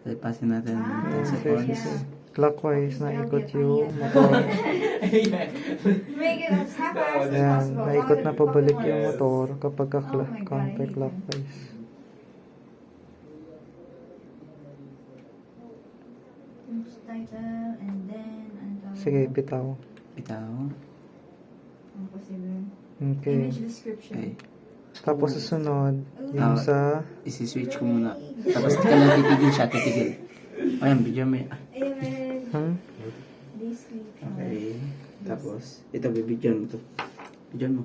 Bypassin natin 10 Okay, seconds. sige. Clockwise na ikot yung motor. Make it as half-assed as Ayan, possible. naikot na pabalik yung Yes. motor kapag Oh my God, I hate counterclockwise. Just tighten, and then, Sige, bitaw. Bitaw. Ang posible. Okay. Image description. Okay. Tapos susunod, yung Ah. sa... Isi-switch ko muna. Tapos ka lang titigil siya, titigil. Ayan, video mo yan. Image description. Okay. Tapos, ito, bibidyon mo to. Bidyon mo.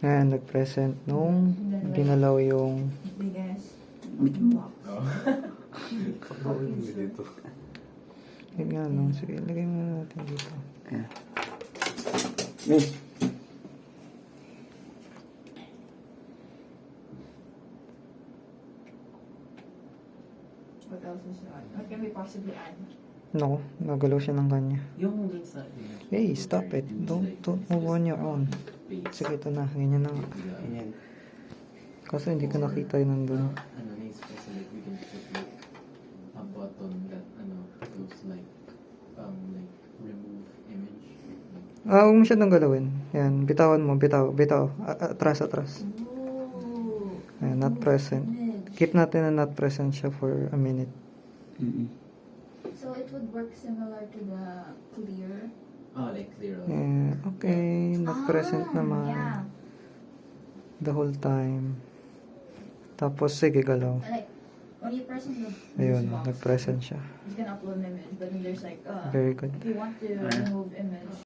Ayan, nag-present nung ginalaw yung... Biggest Bidyon mo. Yun nga, no? Sige, lagay mo natin dito. Ayan. Move. What else is on? What can we possibly add? No, nagalaw siya ng kanya. Yung dun sa... Hey, stop it. Don't move on your own. Sige, ito na. Ganyan na nga. Ayan. Kasi hindi ko nakita yun nandun. Ano na yung special, like, we can put like a button that, looks like, remove image. Huwag mo siya nang galawin. Yan, bitawan mo, bitaw. Atras. Ooh. Ayan, not present. Image. Keep natin na not present siya for a minute. So it would work similar to the clear. Oh, like clear. Yeah, okay, not present naman. Yeah. The whole time. Tapos, sige, galaw. Like, when you press on the Ayun, box, nag-present siya. it's gonna upload an image, but then there's like, Very good. if you want to remove image,